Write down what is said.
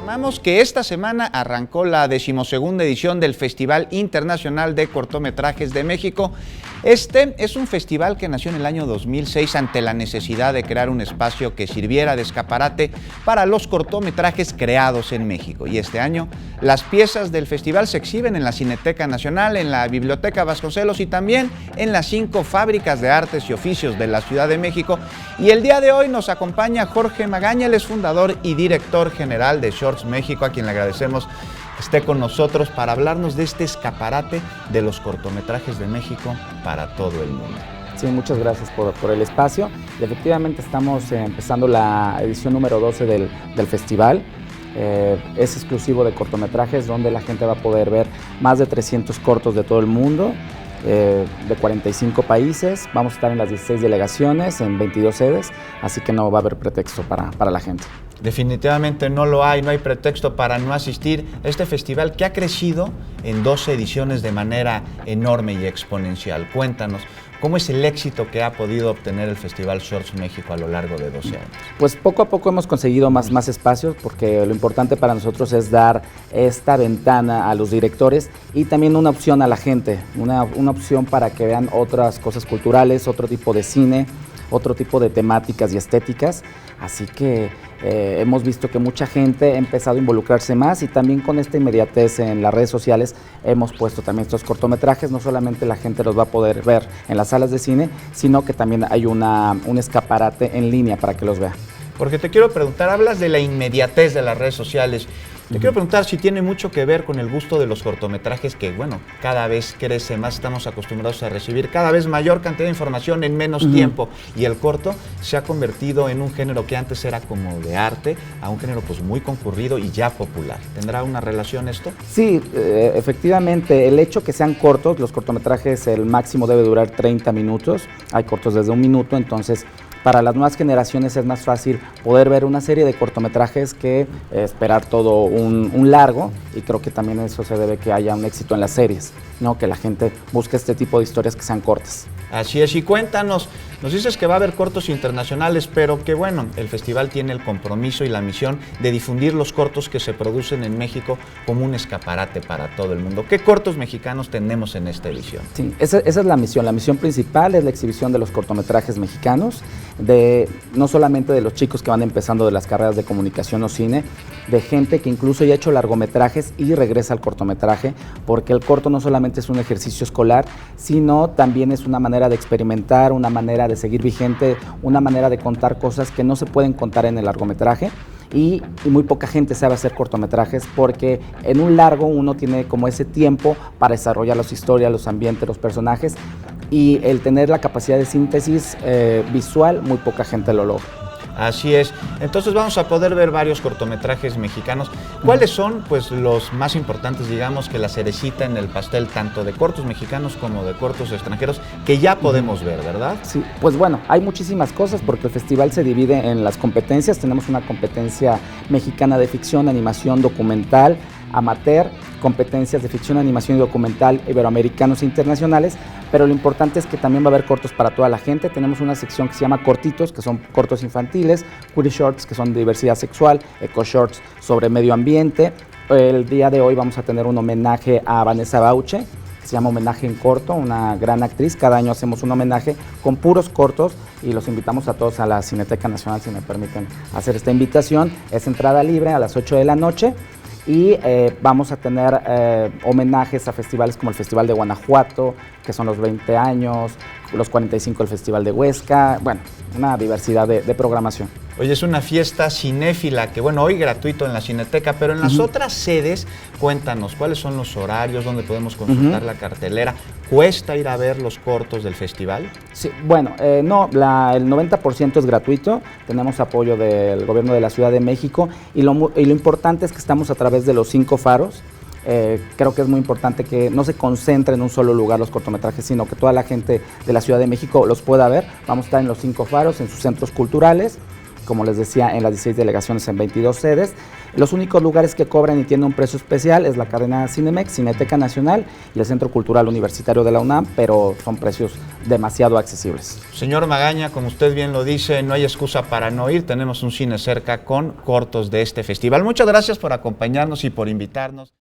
Informamos que esta semana arrancó la 12ª edición del Festival Internacional de Cortometrajes de México. Este es un festival que nació en el año 2006 ante la necesidad de crear un espacio que sirviera de escaparate para los cortometrajes creados en México. Y este año las piezas del festival se exhiben en la Cineteca Nacional, en la Biblioteca Vasconcelos y también en las 5 fábricas de artes y oficios de la Ciudad de México. Y el día de hoy nos acompaña Jorge Magaña, él es fundador y director general de Shorts México, a quien le agradecemos que esté con nosotros para hablarnos de este escaparate de los cortometrajes de México para todo el mundo. Sí, muchas gracias por el espacio. Y efectivamente estamos empezando la edición número 12 del festival. Es exclusivo de cortometrajes, donde la gente va a poder ver más de 300 cortos de todo el mundo, de 45 países. Vamos a estar en las 16 delegaciones, en 22 sedes, así que no va a haber pretexto para la gente. Definitivamente no hay pretexto para no asistir a este festival que ha crecido en 12 ediciones de manera enorme y exponencial. Cuéntanos, ¿cómo es el éxito que ha podido obtener el Festival Shorts México a lo largo de 12 años? Pues poco a poco hemos conseguido más espacios, porque lo importante para nosotros es dar esta ventana a los directores y también una opción a la gente, una opción para que vean otras cosas culturales, otro tipo de cine, otro tipo de temáticas y estéticas. Así que hemos visto que mucha gente ha empezado a involucrarse más, y también con esta inmediatez en las redes sociales hemos puesto también estos cortometrajes. No solamente la gente los va a poder ver en las salas de cine, sino que también hay un escaparate en línea para que los vea. Porque te quiero preguntar, hablas de la inmediatez de las redes sociales. Te quiero preguntar si tiene mucho que ver con el gusto de los cortometrajes, que bueno, cada vez crece más, estamos acostumbrados a recibir cada vez mayor cantidad de información en menos tiempo, y el corto se ha convertido en un género que antes era como de arte, a un género pues muy concurrido y ya popular. ¿Tendrá una relación esto? Sí, efectivamente, el hecho que sean cortos, los cortometrajes, el máximo debe durar 30 minutos, hay cortos desde 1 minuto, entonces para las nuevas generaciones es más fácil poder ver una serie de cortometrajes que esperar todo un largo, y creo que también eso se debe que haya un éxito en las series, ¿no? Que la gente busque este tipo de historias que sean cortas. Así es, y cuéntanos, nos dices que va a haber cortos internacionales, pero que bueno, el festival tiene el compromiso y la misión de difundir los cortos que se producen en México como un escaparate para todo el mundo. ¿Qué cortos mexicanos tenemos en esta edición? Sí, esa es la misión principal es la exhibición de los cortometrajes mexicanos, no solamente de los chicos que van empezando de las carreras de comunicación o cine, de gente que incluso ya ha hecho largometrajes y regresa al cortometraje, porque el corto no solamente es un ejercicio escolar, sino también es una manera de experimentar, una manera de seguir vigente, una manera de contar cosas que no se pueden contar en el largometraje. Y muy poca gente sabe hacer cortometrajes, porque en un largo uno tiene como ese tiempo para desarrollar las historias, los ambientes, los personajes, y el tener la capacidad de síntesis visual, muy poca gente lo logra. Así es, entonces vamos a poder ver varios cortometrajes mexicanos. ¿Cuáles son pues los más importantes, digamos, que la cerecita en el pastel, tanto de cortos mexicanos como de cortos extranjeros, que ya podemos ver, verdad? Sí, pues bueno, hay muchísimas cosas, porque el festival se divide en las competencias. Tenemos una competencia mexicana de ficción, animación, documental, amateur, competencias de ficción, animación y documental iberoamericanos e internacionales, pero lo importante es que también va a haber cortos para toda la gente. Tenemos una sección que se llama Cortitos, que son cortos infantiles, Queer Shorts, que son de diversidad sexual, Eco Shorts sobre medio ambiente. El día de hoy vamos a tener un homenaje a Vanessa Bauche, que se llama Homenaje en Corto, una gran actriz. Cada año hacemos un homenaje con puros cortos, y los invitamos a todos a la Cineteca Nacional, si me permiten hacer esta invitación. Es entrada libre a las 8 de la noche. Y vamos a tener homenajes a festivales como el Festival de Guanajuato, que son los 20 años, los 45 del Festival de Huesca, bueno, una diversidad de programación. Oye, es una fiesta cinéfila que, bueno, hoy gratuito en la Cineteca, pero en las otras sedes, cuéntanos, ¿cuáles son los horarios, dónde podemos consultar la cartelera? ¿Cuesta ir a ver los cortos del festival? Sí, bueno, no, el 90% es gratuito, tenemos apoyo del gobierno de la Ciudad de México, y lo importante es que estamos a través de los 5 faros. Creo que es muy importante que no se concentre en un solo lugar los cortometrajes, sino que toda la gente de la Ciudad de México los pueda ver. Vamos a estar en los 5 faros, en sus centros culturales, como les decía, en las 16 delegaciones en 22 sedes. Los únicos lugares que cobran y tienen un precio especial es la cadena Cinemex, Cineteca Nacional y el Centro Cultural Universitario de la UNAM, pero son precios demasiado accesibles. Señor Magaña, como usted bien lo dice, no hay excusa para no ir. Tenemos un cine cerca con cortos de este festival. Muchas gracias por acompañarnos y por invitarnos.